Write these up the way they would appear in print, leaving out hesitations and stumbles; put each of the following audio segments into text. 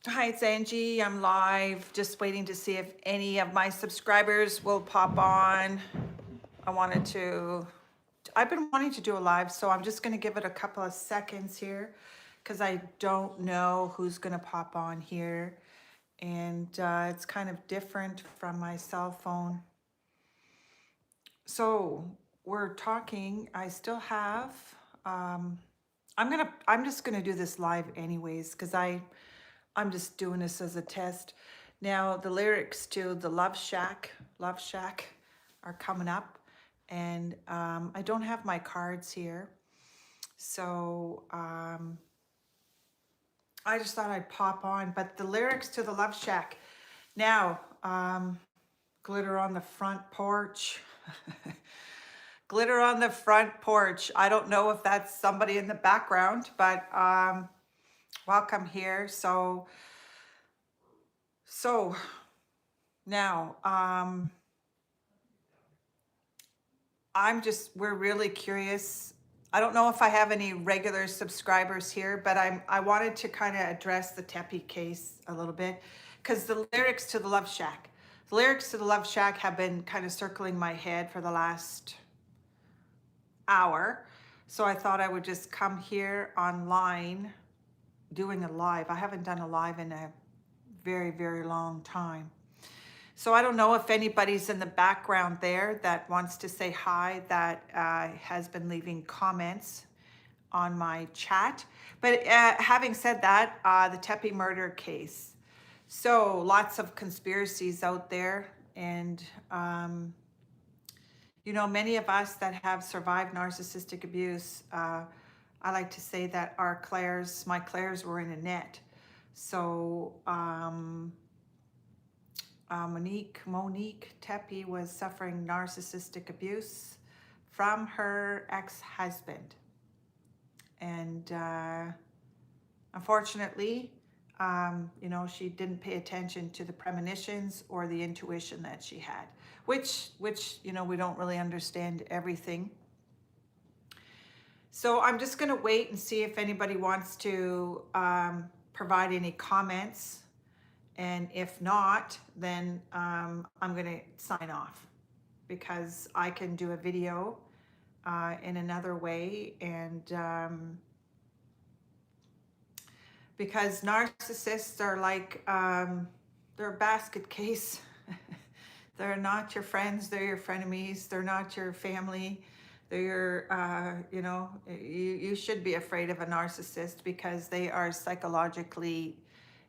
Hi, it's Angie. I'm live, just waiting to see if any of my subscribers will pop on. I've been wanting to do a live, so I'm just going to give it a couple of seconds here because I don't know who's going to pop on here. And it's kind of different from my cell phone. So we're talking, I still have, um, I'm just gonna do this live anyways, because I'm just doing this as a test. Now the lyrics to the Love Shack are coming up, and I don't have my cards here, so I just thought I'd pop on. But the lyrics to the Love Shack. Now, glitter on the front porch. Glitter on the front porch. I don't know if that's somebody in the background, but welcome here. So now we're really curious. I don't know if I have any regular subscribers here, but I wanted to kind of address the Tepi case a little bit because the lyrics to the Love Shack. The lyrics to the Love Shack have been kind of circling my head for the last hour. So I thought I would just come here online doing a live. I haven't done a live in a very, very long time. So I don't know if anybody's in the background there that wants to say hi, that has been leaving comments on my chat. But having said that, the Tepe murder case. So lots of conspiracies out there, and you know, many of us that have survived narcissistic abuse, I like to say that my Claires were in a net. So Monique Tepe was suffering narcissistic abuse from her ex-husband. And unfortunately, you know, she didn't pay attention to the premonitions or the intuition that she had, which, you know, we don't really understand everything. So I'm just going to wait and see if anybody wants to provide any comments. And if not, then I'm going to sign off because I can do a video in another way. And because narcissists are like, they're a basket case. They're not your friends, they're your frenemies, they're not your family. They're your, you know, you should be afraid of a narcissist because they are psychologically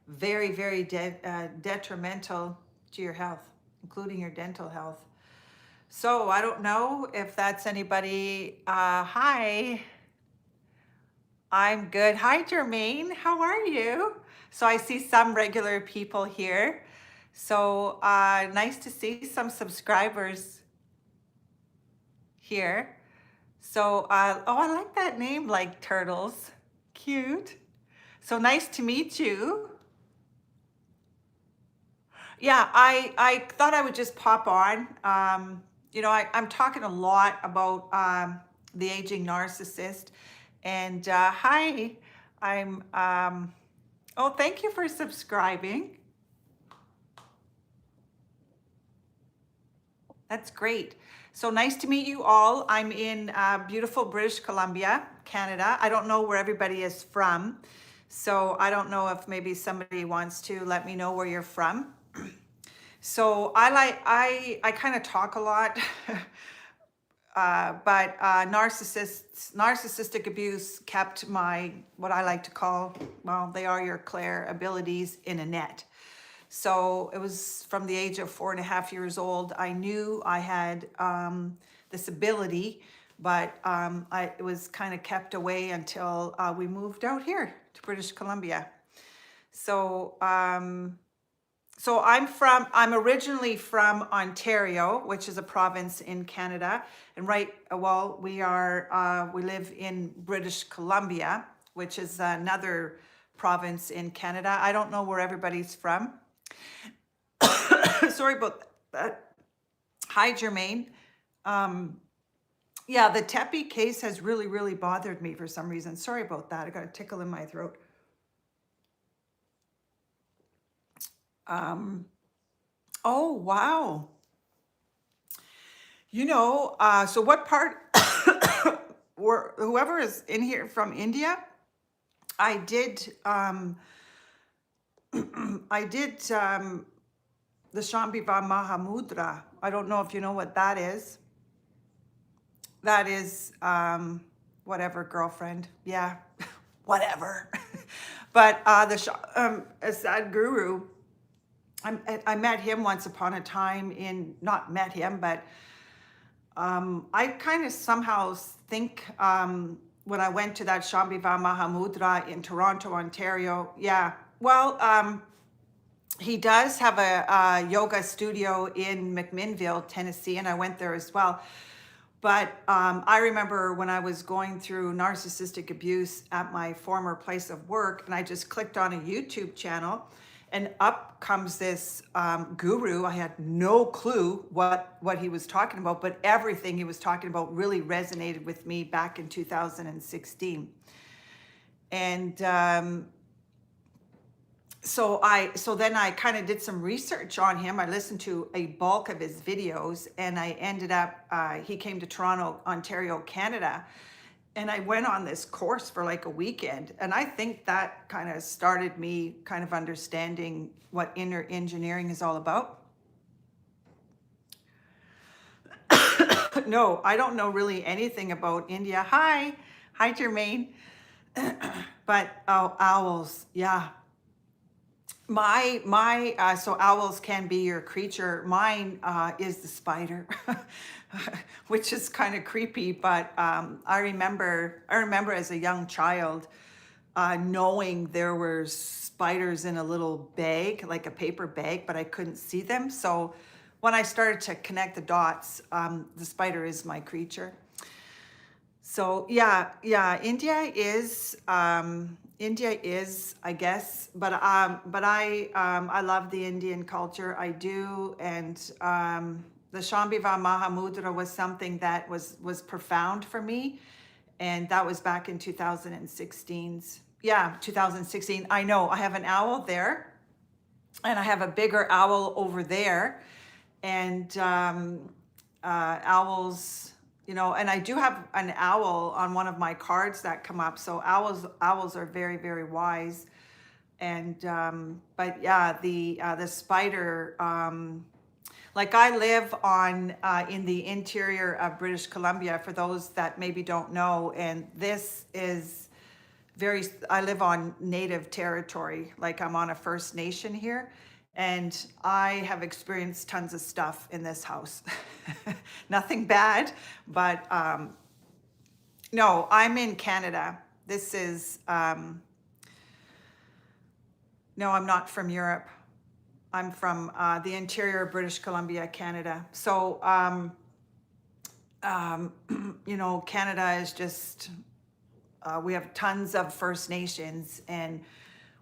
very, very detrimental to your health, including your dental health. So I don't know if that's anybody. Hi, I'm good. Hi, Jermaine. How are you? So I see some regular people here. So nice to see some subscribers here. So, oh, I like that name, like turtles. Cute. So nice to meet you. Yeah, I thought I would just pop on. You know, I'm talking a lot about the aging narcissist. And hi, oh, thank you for subscribing. That's great. So nice to meet you all. I'm in beautiful British Columbia, Canada. I don't know where everybody is from. So I don't know if maybe somebody wants to let me know where you're from. So I kind of talk a lot, but narcissistic abuse kept my, what I like to call, well, they are your Claire abilities in a net. So it was from the age of 4.5 years old. I knew I had this ability, but it was kind of kept away until we moved out here to British Columbia. So I'm originally from Ontario, which is a province in Canada. And we live in British Columbia, which is another province in Canada. I don't know where everybody's from. Sorry about that. Hi, Jermaine. Yeah, the Tepe case has really, really bothered me for some reason. Sorry about that. I got a tickle in my throat. Um, oh, wow. So what part, whoever is in here from India, I did, I did the Shambhiva Mahamudra. I don't know if you know what that is. That is, whatever, girlfriend. Yeah, whatever. But Sadhguru, I met him once upon a time not met him, but I kind of somehow think when I went to that Shambhiva Mahamudra in Toronto, Ontario, yeah, well, he does have a yoga studio in McMinnville, Tennessee, and I went there as well. But I remember when I was going through narcissistic abuse at my former place of work, and I just clicked on a YouTube channel, and up comes this guru. I had no clue what he was talking about, but everything he was talking about really resonated with me back in 2016. And so then I kind of did some research on him. I listened to a bulk of his videos, and I ended up, he came to Toronto, Ontario, Canada, and I went on this course for like a weekend. And I think that kind of started me kind of understanding what inner engineering is all about. No, I don't know really anything about India. Hi, Jermaine. But owls, yeah. So owls can be your creature. Mine is the spider, which is kind of creepy. But I remember as a young child knowing there were spiders in a little bag, like a paper bag, but I couldn't see them. So when I started to connect the dots, the spider is my creature. So yeah, India is, I guess, but I love the Indian culture. I do, and the Shambhiva Mahamudra was something that was profound for me, and that was back in 2016. Yeah, 2016. I know I have an owl there, and I have a bigger owl over there, and owls. And I do have an owl on one of my cards that come up. So owls are very, very wise. And but yeah, the spider. Like I live on in the interior of British Columbia. For those that maybe don't know, and this is I live on native territory. Like I'm on a First Nation here. And I have experienced tons of stuff in this house. Nothing bad, but no, I'm in Canada. This is, no, I'm not from Europe. I'm from the interior of British Columbia, Canada. So, Canada is just, we have tons of First Nations, and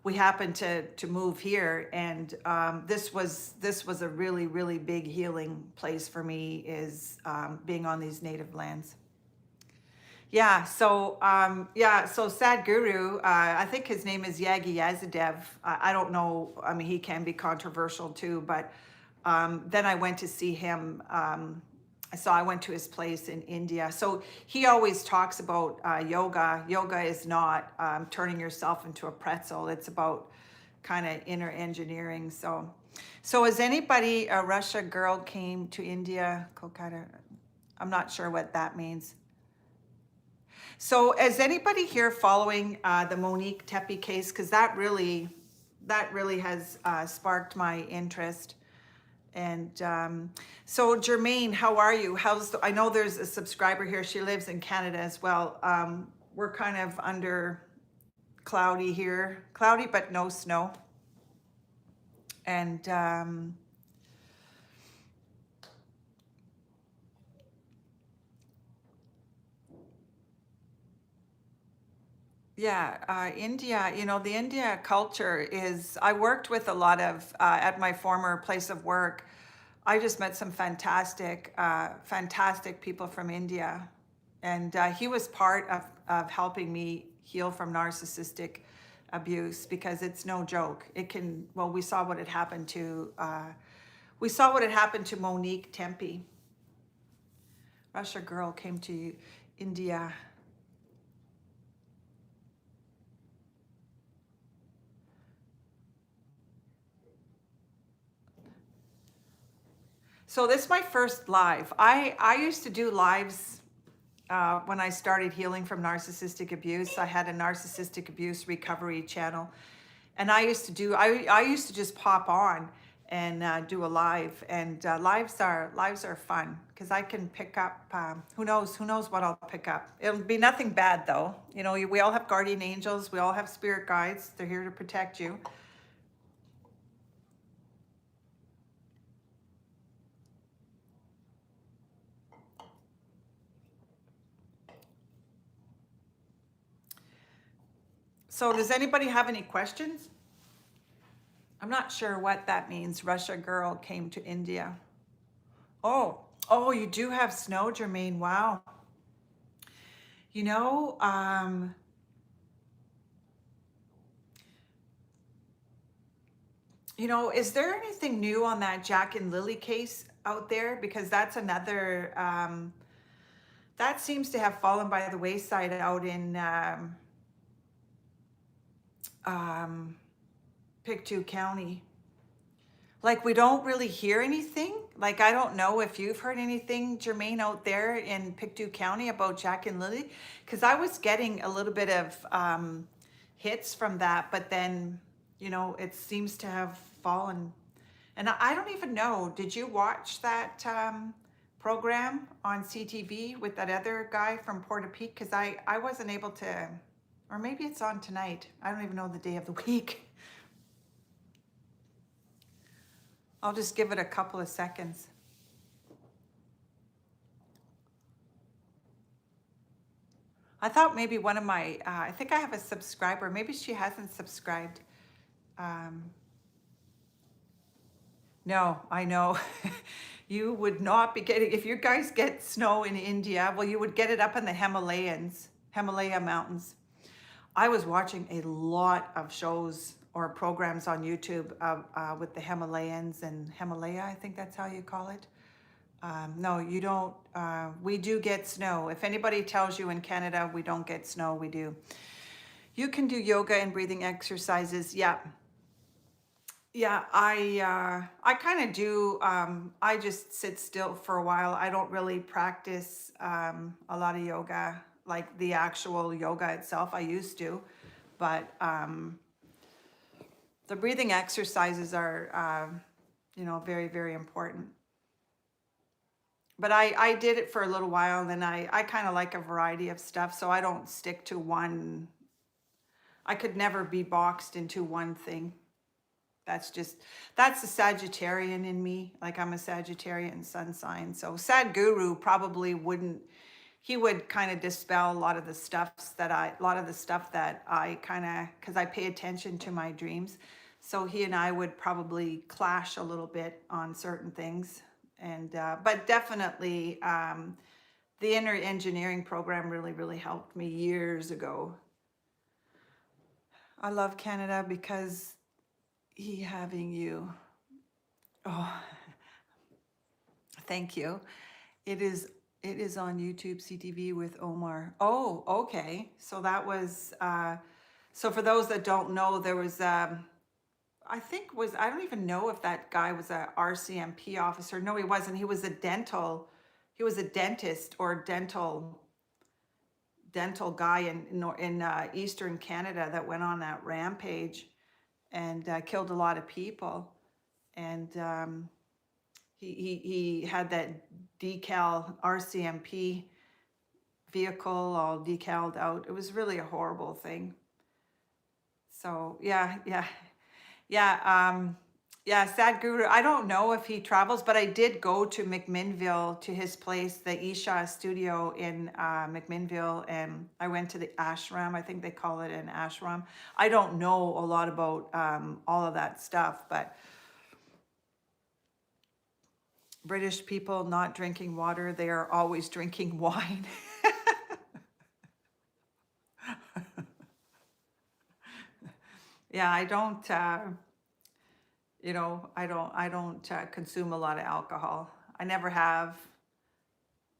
we happened to move here, and this was a really, really big healing place for me, is being on these native lands. Yeah, so Sadhguru, I think his name is Yagi Yazadev. I don't know. I mean, he can be controversial too, but then I went to see him. I went to his place in India. So he always talks about yoga. Yoga is not turning yourself into a pretzel. It's about kind of inner engineering. So as anybody, a Russia girl came to India, Kolkata, I'm not sure what that means. So is anybody here following the Monique Tepe case? Because that really has sparked my interest. And so Jermaine, how are you? I know there's a subscriber here. She lives in Canada as well. We're kind of under cloudy here. Cloudy, but no snow. And yeah, India, the India culture is, I worked with a lot of, at my former place of work, I just met some fantastic people from India. And he was part of helping me heal from narcissistic abuse, because it's no joke. It can, well, we saw what had happened to Monique Tempe. Russia girl came to India. So this is my first live. I used to do lives when I started healing from narcissistic abuse. I had a narcissistic abuse recovery channel, and I used to just pop on and do a live. And lives are fun because I can pick up. Who knows what I'll pick up. It'll be nothing bad though. You know, we all have guardian angels. We all have spirit guides. They're here to protect you. So does anybody have any questions? I'm not sure what that means. Russia girl came to India. Oh, you do have snow, Jermaine. Wow. You know, is there anything new on that Jack and Lily case out there? Because that's another, that seems to have fallen by the wayside out in Pictou County. Like, we don't really hear anything. Like, I don't know if you've heard anything, Jermaine, out there in Pictou County about Jack and Lily, because I was getting a little bit of hits from that, but then, it seems to have fallen. And I don't even know, did you watch that program on CTV with that other guy from Porta Peak? Because I wasn't able to, or maybe it's on tonight. I don't even know the day of the week. I'll just give it a couple of seconds. I thought maybe one of my, I think I have a subscriber, maybe she hasn't subscribed. No, I know. You would not be getting, if you guys get snow in India, well, you would get it up in the Himalaya mountains. I was watching a lot of shows or programs on YouTube with the Himalayans and Himalaya, I think that's how you call it. No, you don't. We do get snow. If anybody tells you in Canada we don't get snow, we do. You can do yoga and breathing exercises. Yeah. Yeah, I kind of do. I just sit still for a while. I don't really practice a lot of yoga, like the actual yoga itself. I used to, but the breathing exercises are, very, very important. But I did it for a little while, and then I kind of like a variety of stuff, so I don't stick to one. I could never be boxed into one thing. That's the Sagittarian in me. Like, I'm a Sagittarian sun sign. So Sadhguru probably wouldn't, he would kind of dispel a lot of the stuff that I kind of, because I pay attention to my dreams. So he and I would probably clash a little bit on certain things. And, but definitely the inner engineering program really, really helped me years ago. I love Canada because he having you. Oh, thank you. It is on YouTube CTV with Omar. Oh, okay. So that was so for those that don't know, there was I don't even know if that guy was a RCMP officer. No, he wasn't. He was a dentist or dental guy in Eastern Canada that went on that rampage and killed a lot of people. And he had that decal RCMP vehicle all decaled out. It was really a horrible thing. So yeah. Sadhguru, I don't know if he travels, but I did go to McMinnville, to his place, the Isha studio in McMinnville, and I went to the ashram. I think they call it an ashram. I don't know a lot about all of that stuff, but British people not drinking water, they are always drinking wine. Yeah, I don't, I don't consume a lot of alcohol. I never have.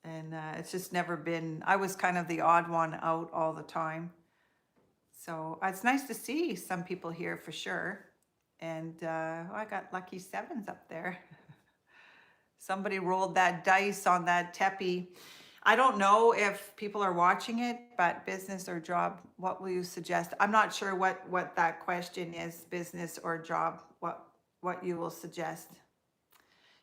And it's just never been, I was kind of the odd one out all the time. So it's nice to see some people here for sure. And I got lucky sevens up there. Somebody rolled that dice on that teppy. I don't know if people are watching it, but business or job, what will you suggest? I'm not sure what that question is, business or job, what you will suggest.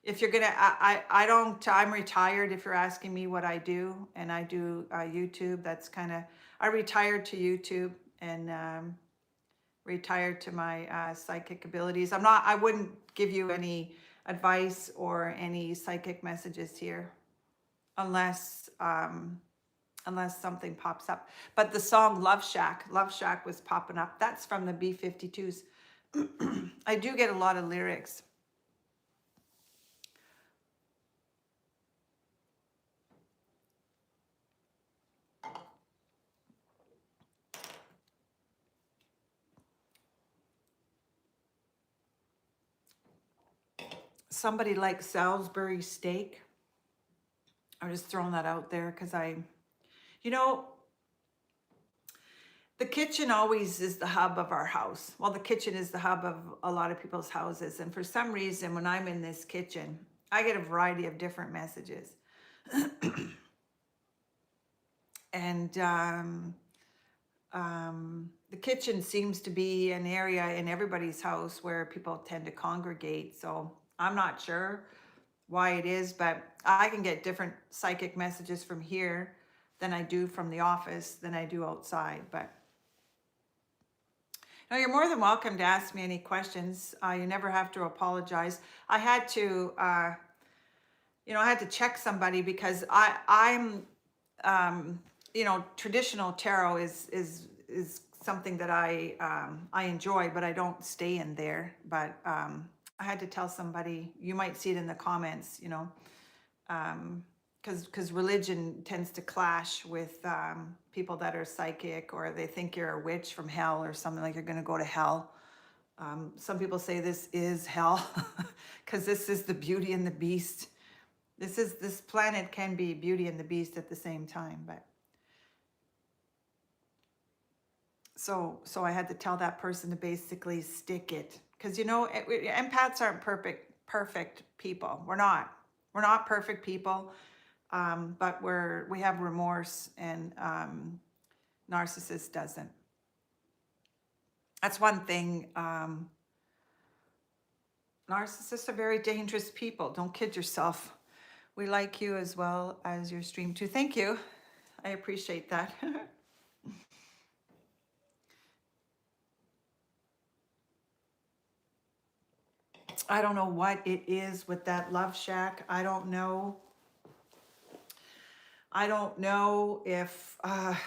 If you're gonna, I don't, I'm retired if you're asking me what I do, and I do YouTube. That's kind of, I retired to YouTube and retired to my psychic abilities. I wouldn't give you any advice or any psychic messages here unless, unless something pops up. But the song Love Shack was popping up. That's from the B-52s. I do get a lot of lyrics. Somebody likes Salisbury steak. I'm just throwing that out there because you know, the kitchen always is the hub of our house. Well, the kitchen is the hub of a lot of people's houses. And for some reason, when I'm in this kitchen, I get a variety of different messages. And the kitchen seems to be an area in everybody's house where people tend to congregate. So I'm not sure why it is, but I can get different psychic messages from here than I do from the office, than I do outside. But no, you're more than welcome to ask me any questions. You never have to apologize. I had to, I had to check somebody because I'm, traditional tarot is something that I enjoy, but I don't stay in there. But I had to tell somebody. You might see it in the comments, because religion tends to clash with people that are psychic, or they think you're a witch from hell or something, like you're going to go to hell. Some people say this is hell because this is the Beauty and the Beast. This planet can be Beauty and the Beast at the same time. But so I had to tell that person to basically stick it, because empaths aren't perfect people. We're not perfect people. But we have remorse, and narcissist doesn't. That's one thing. Narcissists are very dangerous people. Don't kid yourself. We like you as well as your stream too. Thank you. I appreciate that. I don't know what it is with that Love Shack. I don't know. I don't know if, I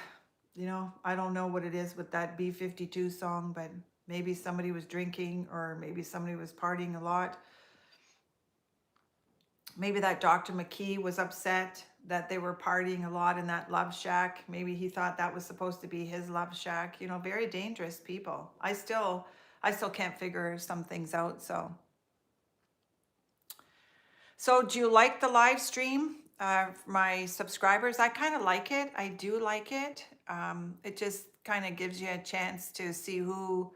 don't know what it is with that B-52 song, but maybe somebody was drinking, or maybe somebody was partying a lot. Maybe that Dr. McKee was upset that they were partying a lot in that Love Shack. Maybe he thought that was supposed to be his Love Shack. Very dangerous people. I still can't figure some things out. So do you like the live stream? My subscribers, I kind of like it. I do like it. It just kind of gives you a chance to see who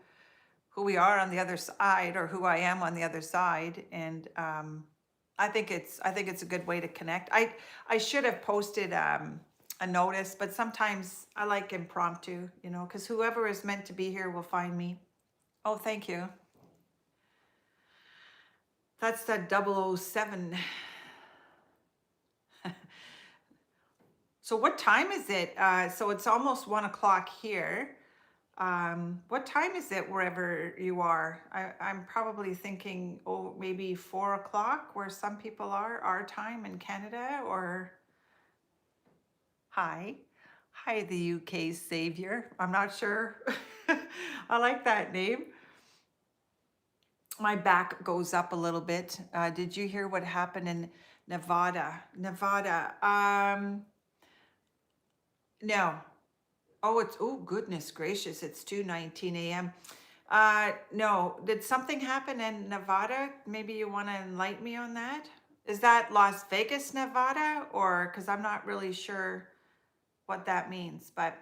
we are on the other side, or who I am on the other side. And I think it's a good way to connect. I should have posted a notice, but sometimes I like impromptu, because whoever is meant to be here will find me. Oh, thank you. That's that 007. So what time is it? So it's almost 1 o'clock here. What time is it wherever you are? I'm probably thinking, maybe 4 o'clock where some people are, our time in Canada, or hi, the UK savior. I'm not sure. I like that name. My back goes up a little bit. Did you hear what happened in Nevada? No. Oh, goodness gracious. It's 2:19 a.m. No. Did something happen in Nevada? Maybe you want to enlighten me on that? Is that Las Vegas, Nevada? Or because I'm not really sure what that means. But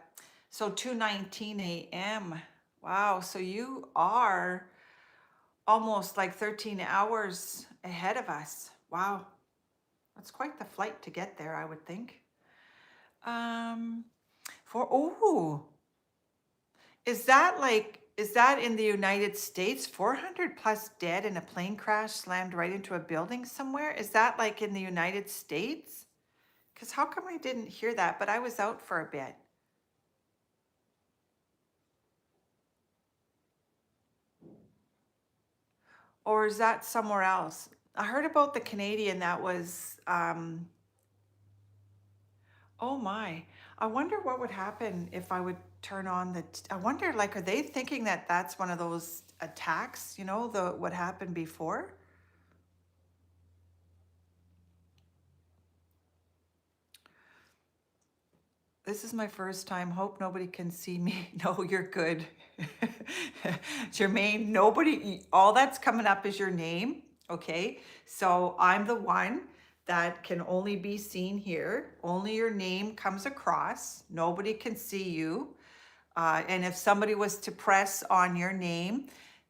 so 2:19 a.m. Wow. So you are almost like 13 hours ahead of us. Wow. That's quite the flight to get there, I would think. Um, is that is that in the United States? 400 plus dead in a plane crash slammed right into a building somewhere? Is that like in the United States? Because how come I didn't hear that? But I was out for a bit. Or is that somewhere else? I heard about the Canadian that was, oh my. I wonder what would happen if I would turn on I wonder, like, are they thinking that that's one of those attacks, the what happened before? This is my first time. Hope nobody can see me. No, you're good. Jermaine, nobody, all that's coming up is your name. Okay. So I'm the one that can only be seen here. Only your name comes across. Nobody can see you. And if somebody was to press on your name,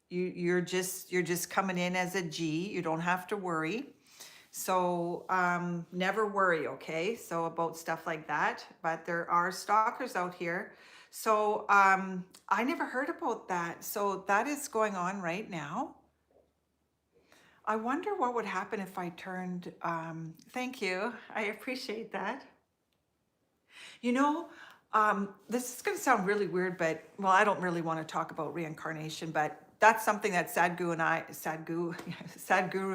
you're just coming in as a G. You don't have to worry. So never worry, okay? So about stuff like that. But there are stalkers out here. So I never heard about that. So that is going on right now. I wonder what would happen if I turned. Thank you. I appreciate that. You know, this is going to sound really weird, but well, I don't really want to talk about reincarnation, but that's something that Sadhguru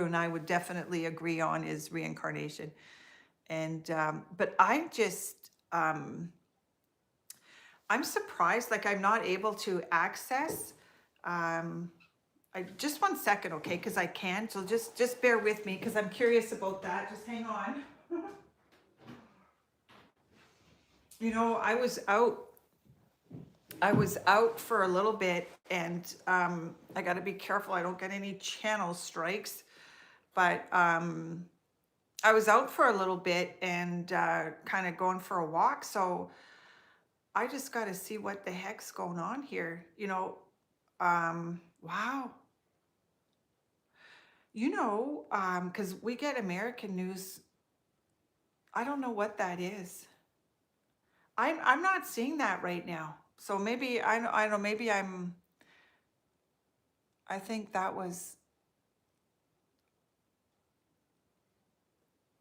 and I would definitely agree on is reincarnation. And but I'm surprised, like I'm not able to access. Um, I just 1 second, okay? Because I can. So just bear with me because I'm curious about that. Just hang on. I was out for a little bit, and I got to be careful I don't get any channel strikes. But I was out for a little bit and kind of going for a walk. So I just got to see what the heck's going on here. Wow. Because we get American news. I don't know what that is. I'm not seeing that right now. So maybe I don't know. Maybe I think that was.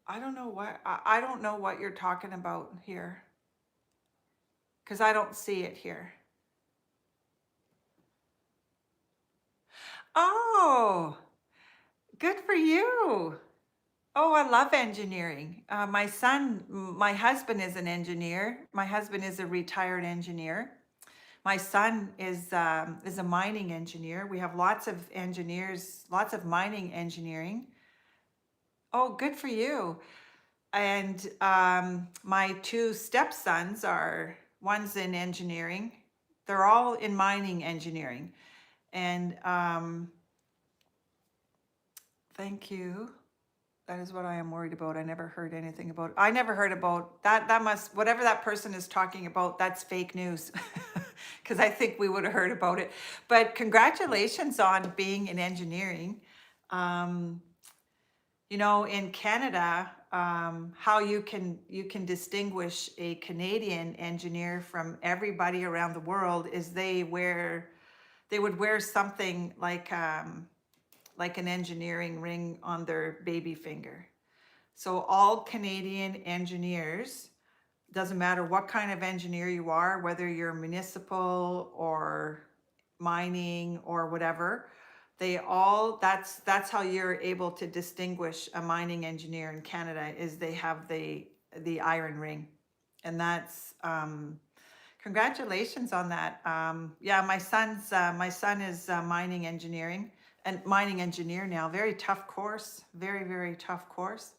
I don't know what I don't know what you're talking about here because I don't see it here. Oh, good for you. Oh, I love engineering. My husband is an engineer. My husband is a retired engineer. My son is a mining engineer. We have lots of engineers, lots of mining engineering. Oh, good for you. And my two stepsons one's in engineering. They're all in mining engineering. And thank you. That is what I am worried about. I never heard anything about. I never heard about that. That must, whatever that person is talking about, that's fake news. Because I think we would have heard about it. But congratulations on being in engineering. Um, in Canada, how you can distinguish a Canadian engineer from everybody around the world is they would wear something like an engineering ring on their baby finger. So all Canadian engineers, doesn't matter what kind of engineer you are, whether you're municipal or mining or whatever, that's how you're able to distinguish a mining engineer in Canada is they have the iron ring. And that's congratulations on that. Yeah, my son is mining engineering and mining engineer now. Very tough course, very, very tough course.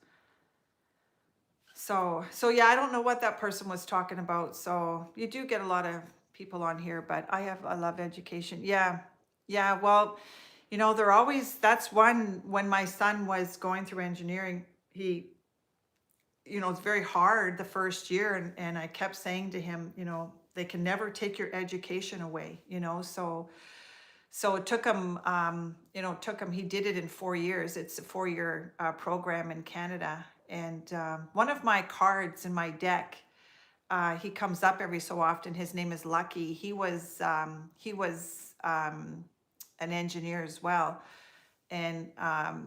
So yeah, I don't know what that person was talking about. So you do get a lot of people on here, but I love education. Yeah. Yeah, well, they're always, that's one, when my son was going through engineering, he, it's very hard the first year. And I kept saying to him, they can never take your education away, so it took him, he did it in 4 years. It's a 4-year program in Canada. And one of my cards in my deck, he comes up every so often. His name is Lucky. He was an engineer as well. And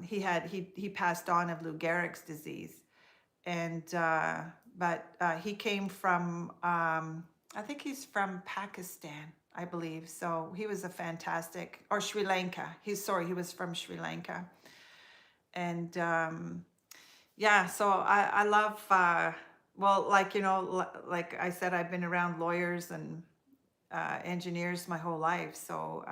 he passed on of Lou Gehrig's disease. And but he came from, I think he's from Pakistan, I believe. So he was a fantastic, or Sri Lanka. He was from Sri Lanka. And yeah, so I love, well, like, like I said, I've been around lawyers and engineers my whole life. So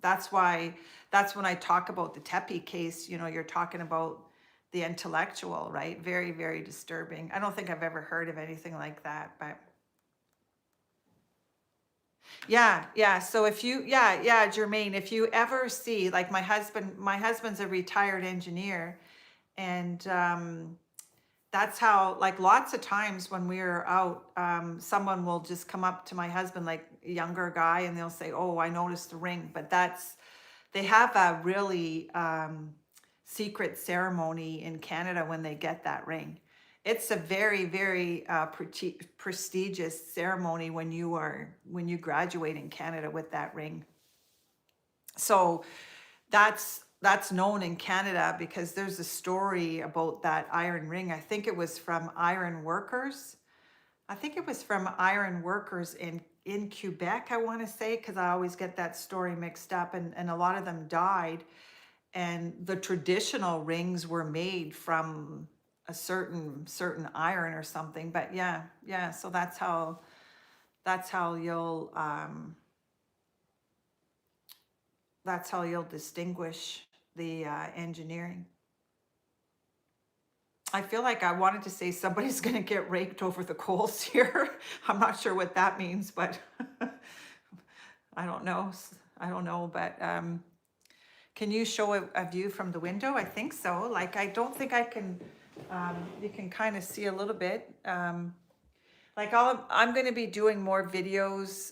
that's when I talk about the Tepe case, you're talking about the intellectual, right? Very, very disturbing. I don't think I've ever heard of anything like that, but yeah, yeah. So if you, yeah, Jermaine, if you ever see, like my husband's a retired engineer, and that's how, like, lots of times when we're out, someone will just come up to my husband, like a younger guy, and they'll say, "Oh, I noticed the ring." But they have a really secret ceremony in Canada when they get that ring. It's a very, very prestigious ceremony when you graduate in Canada with that ring. So that's known in Canada because there's a story about that iron ring. I think it was from iron workers. I think it was from iron workers in Quebec, I want to say, because I always get that story mixed up, and a lot of them died. And the traditional rings were made from a certain iron or something. But yeah, so that's how you'll distinguish the engineering. I feel like I wanted to say somebody's going to get raked over the coals here. I'm not sure what that means, but I don't know. I don't know, but can you show a view from the window? I think so. Like, I don't think I can, you can kind of see a little bit. Like, I'm going to be doing more videos.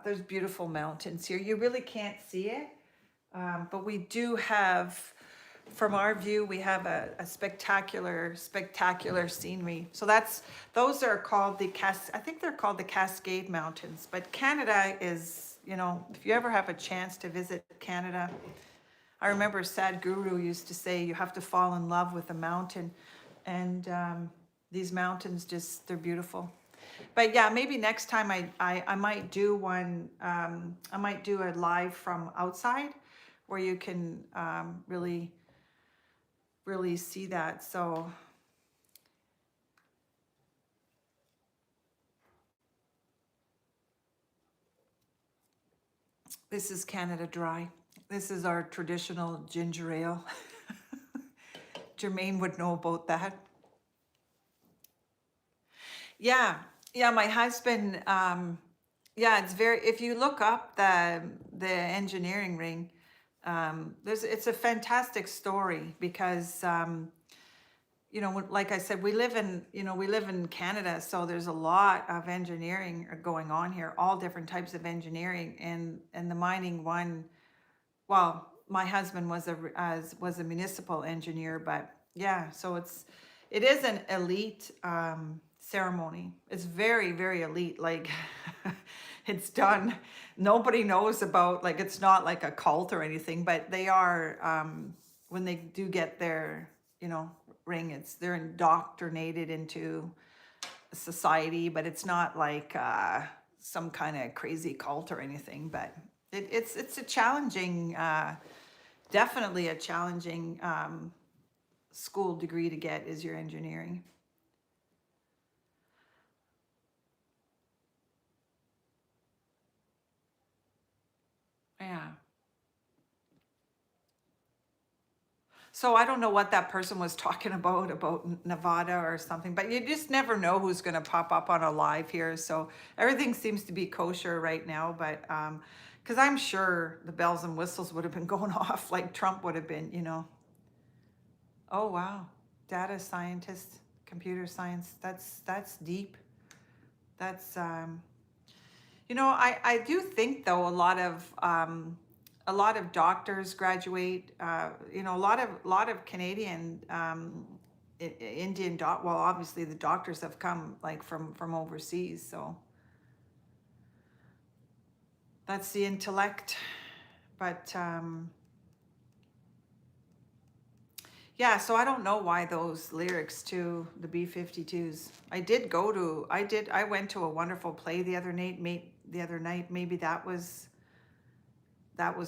There's beautiful mountains here. You really can't see it, but we do have, from our view, we have a spectacular scenery. So those are called I think they're called the Cascade Mountains. But Canada is, if you ever have a chance to visit Canada, I remember Sadhguru used to say you have to fall in love with a mountain, and these mountains they're beautiful. But yeah, maybe next time I might do one. I might do a live from outside where you can really see that. So this is Canada Dry. This is our traditional ginger ale. Jermaine would know about that. Yeah, my husband, yeah, it's very, if you look up the engineering ring, it's a fantastic story because, like I said, we live in Canada, so there's a lot of engineering going on here, all different types of engineering, and the mining one, well, my husband was a municipal engineer, but yeah, so it is an elite ceremony. It's very, very elite. Like, it's done. Nobody knows about, like, it's not like a cult or anything, but they are, when they do get their, ring, they're indoctrinated into society, but it's not like some kind of crazy cult or anything. But it's a challenging, definitely a challenging school degree to get, is your engineering. Yeah. So I don't know what that person was talking about Nevada or something, but you just never know who's going to pop up on a live here. So everything seems to be kosher right now, but Because I'm sure the bells and whistles would have been going off like Trump would have been, you know. Oh wow, data scientist, computer science. That's deep. That's you know, I do think though a lot of doctors graduate. You know, a lot of Canadian Indian well, obviously the doctors have come like from overseas, so that's the intellect. But yeah, so I don't know why those lyrics to the B-52s. I went to a wonderful play the other night. Maybe that was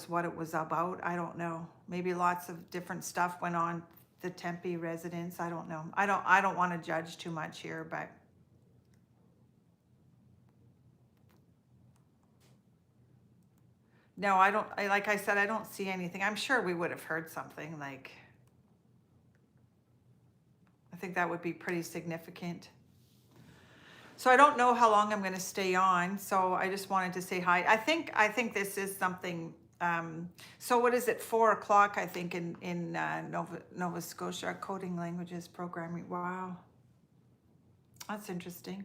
what it was about. I don't know. Maybe lots of different stuff went on the Tempe residence. I don't know. I don't want to judge too much here, but no, I don't. Like I said, I don't see anything. I'm sure we would have heard something like. I think that would be pretty significant. So I don't know how long I'm going to stay on. So I just wanted to say hi. I think this is something. So what is it? 4 o'clock, I think, in Nova Scotia, coding languages programming. Wow, that's interesting.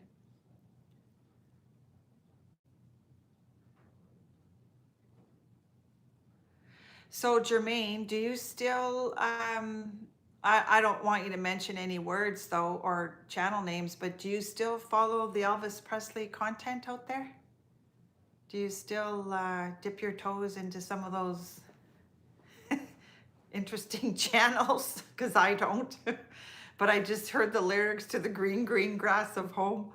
So Jermaine, do you still? I don't want you to mention any words though or channel names, but do you still follow the Elvis Presley content out there? Do you still dip your toes into some of those interesting channels? Because I don't. But I just heard the lyrics to the green, green grass of home.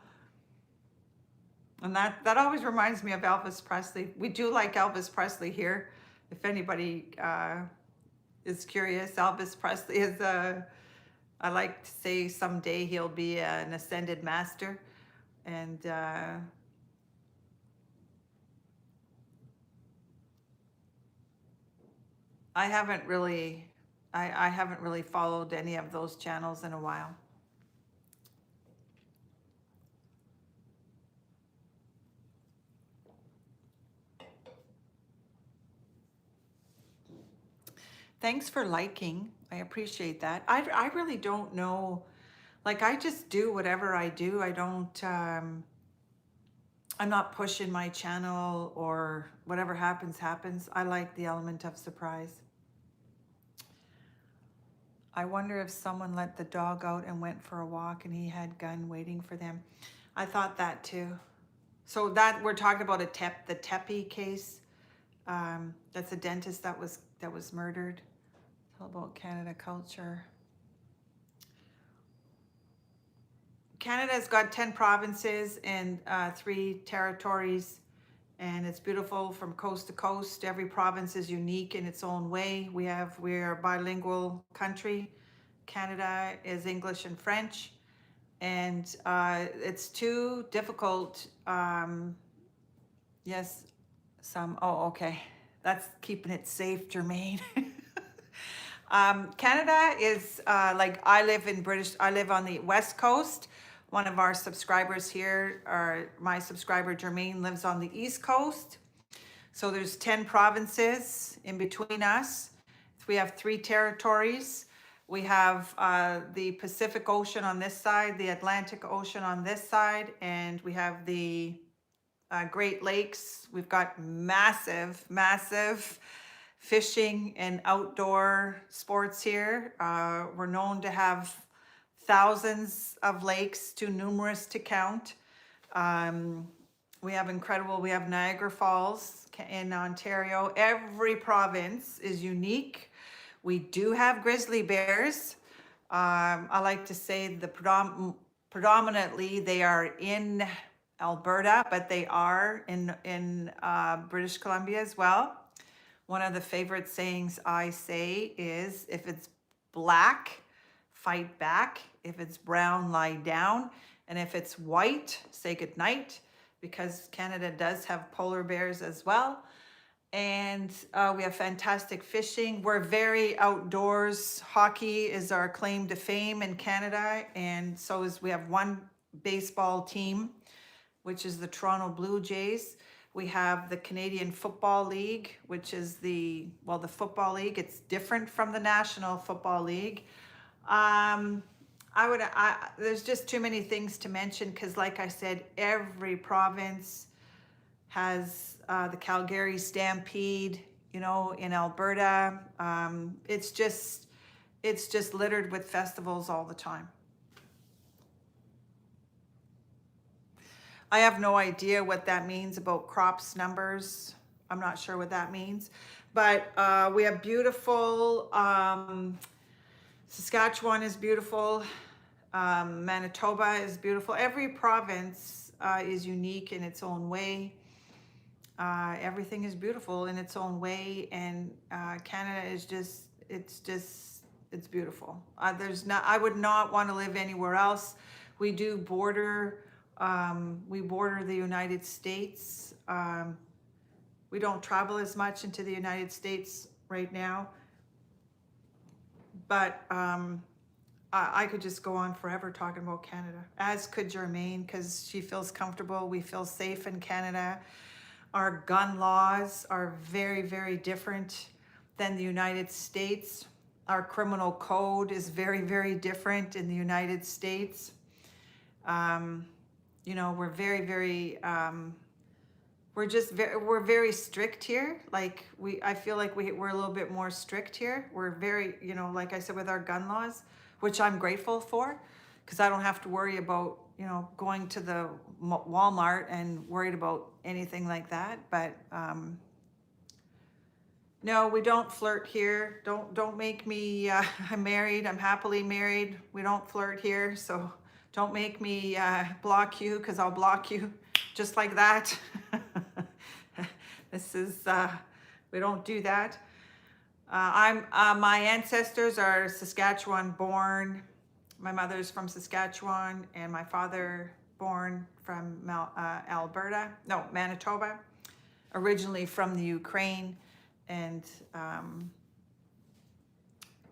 And that always reminds me of Elvis Presley. We do like Elvis Presley here. If anybody is curious, Elvis Presley is I like to say someday he'll be an ascended master. And I haven't really I haven't really followed any of those channels in a while. Thanks for liking. I appreciate that. I really don't know. Like I just do whatever I do. I don't I'm not pushing my channel or whatever happens happens. I like the element of surprise. I wonder if someone let the dog out and went for a walk and he had gun waiting for them. I thought that too. So that we're talking about the Tepe case. That's a dentist that was murdered. Tell about Canada culture. Canada's got 10 provinces and 3 territories, and it's beautiful from coast to coast. Every province is unique in its own way. We're a bilingual country. Canada is English and French, and it's too difficult. Yes, oh, okay. That's keeping it safe, Jermaine. Canada is like I live on the West Coast. One of our subscribers here, my subscriber Jermaine, lives on the East Coast. So there's 10 provinces in between us. We have 3 territories. We have the Pacific Ocean on this side, the Atlantic Ocean on this side, and we have the Great Lakes. We've got massive, massive fishing and outdoor sports here. We're known to have thousands of lakes, too numerous to count. We have Niagara Falls in Ontario. Every province is unique. We do have grizzly bears. I like to say predominantly they are in Alberta, but they are in British Columbia as well. One of the favorite sayings I say is, if it's black, fight back. If it's brown, lie down. And if it's white, say goodnight, because Canada does have polar bears as well. And we have fantastic fishing. We're very outdoors. Hockey is our claim to fame in Canada. And we have one baseball team, which is the Toronto Blue Jays. We have the Canadian Football League, which is the football league. It's different from the National Football League. Um, there's just too many things to mention because, like I said, every province has the Calgary Stampede, you know, in Alberta. It's just littered with festivals all the time. I have no idea what that means about crops numbers. I'm not sure what that means, but we have beautiful, Saskatchewan is beautiful. Manitoba is beautiful. Every province is unique in its own way. Everything is beautiful in its own way, and Canada is it's beautiful. I would not want to live anywhere else. We do border, we border the United States. We don't travel as much into the United States right now, but I could just go on forever talking about Canada, as could Germaine, because she feels comfortable. We feel safe in Canada. Our gun laws are very, very different than the United States. Our criminal code is very, very different in the United States. You know, we're very, very, we're very strict here. Like I feel like we're a little bit more strict here. We're very, you know, like I said, with our gun laws, which I'm grateful for, because I don't have to worry about, you know, going to the Walmart and worried about anything like that. But no, we don't flirt here. Don't make me, I'm married, I'm happily married. We don't flirt here. So don't make me block you, because I'll block you just like that. This is, we don't do that. My ancestors are Saskatchewan born. My mother's from Saskatchewan, and my father born from Manitoba, originally from the Ukraine. And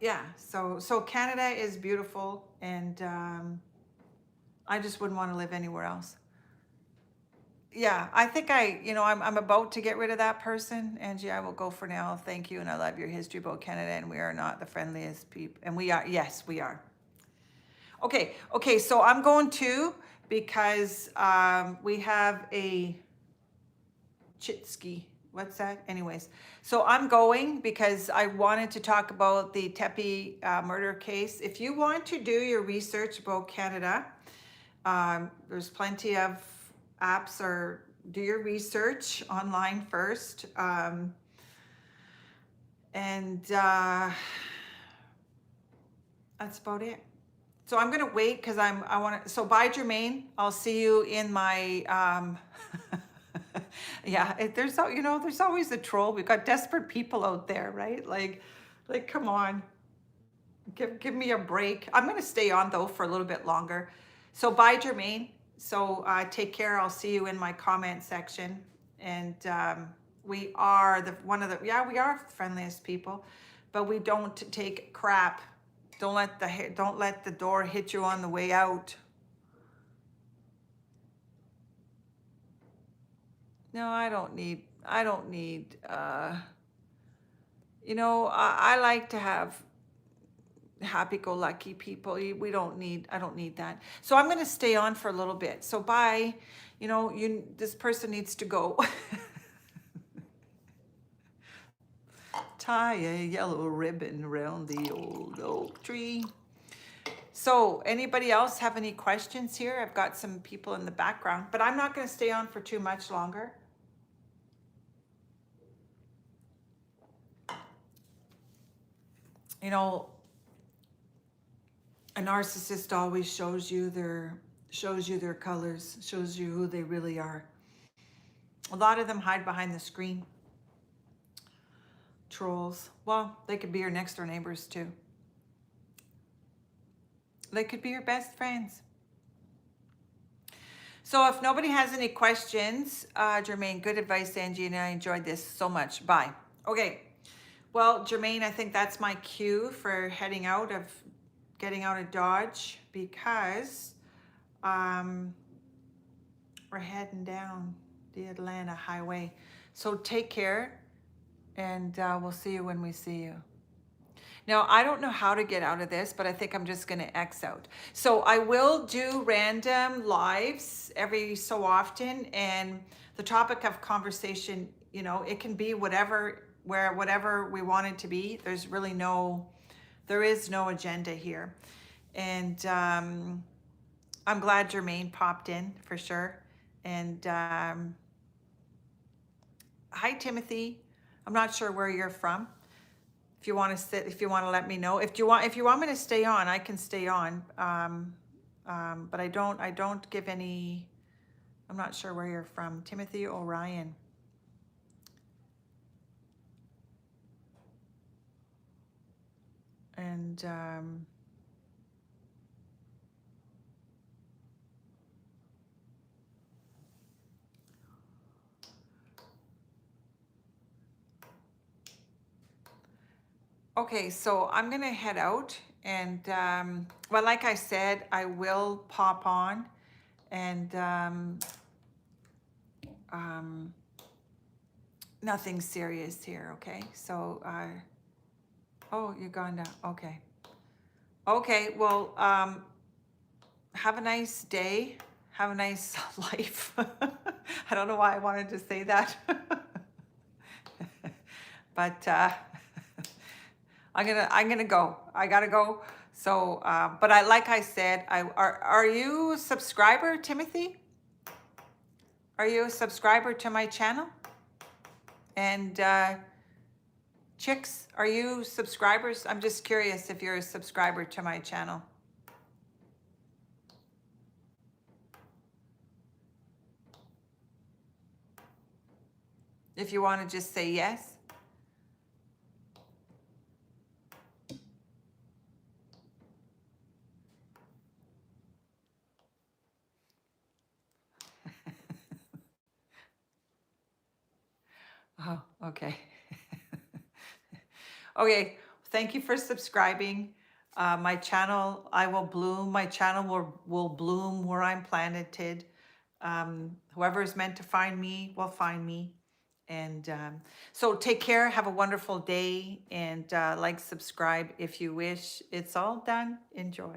yeah, so Canada is beautiful, and I just wouldn't want to live anywhere else. Yeah, I think I'm about to get rid of that person. Angie, I will go for now. Thank you, and I love your history about Canada, and we are not the friendliest people. And we are, yes, we are. Okay, so I'm going to, because we have a chitski. What's that? Anyways, so I'm going because I wanted to talk about the Tepe murder case. If you want to do your research about Canada, there's plenty of apps, or do your research online first. And that's about it. So I'm gonna wait because I want to. So bye, Germaine. I'll see you in my. Yeah, there's always a troll. We've got desperate people out there, right? Like come on, give me a break. I'm gonna stay on though for a little bit longer. So bye, Germaine. So take care. I'll see you in my comment section. And we are we are the friendliest people, but we don't take crap. Don't let the door hit you on the way out. No, I don't need, you know, I like to have happy-go-lucky people. I don't need that. So I'm going to stay on for a little bit. So bye. You know, this person needs to go. Tie a yellow ribbon around the old oak tree. So anybody else have any questions here? I've got some people in the background, but I'm not going to stay on for too much longer. You know, a narcissist always shows you their colors, shows you who they really are. A lot of them hide behind the screen. Trolls. Well, they could be your next door neighbors too. They could be your best friends. So if nobody has any questions, Germaine, good advice, Angie, and I enjoyed this so much. Bye. Okay. Well, Germaine, I think that's my cue for getting out of Dodge, because we're heading down the Atlanta highway. So take care, and we'll see you when we see you. Now, I don't know how to get out of this, but I think I'm just going to X out. So I will do random lives every so often, and the topic of conversation, you know, it can be whatever, whatever we want it to be. There is no agenda here. And I'm glad Jermaine popped in for sure. And hi, Timothy. I'm not sure where you're from. If you want to sit, if you want to let me know, if you want me to stay on, I can stay on. But I don't give any. I'm not sure where you're from, Timothy Orion. And okay, so I'm gonna head out, and well, like I said, I will pop on, and nothing serious here. Okay, so oh, Uganda. Okay, okay. Well, have a nice day. Have a nice life. I don't know why I wanted to say that, but I'm gonna go. I gotta go. So, but like I said, are you a subscriber, Timothy? Are you a subscriber to my channel? And Chicks, are you subscribers? I'm just curious if you're a subscriber to my channel. If you want to just say yes. Oh, okay. Okay, thank you for subscribing. My channel, I will bloom. My channel will bloom where I'm planted. Whoever is meant to find me will find me. And so take care. Have a wonderful day. And like, subscribe if you wish. It's all done. Enjoy.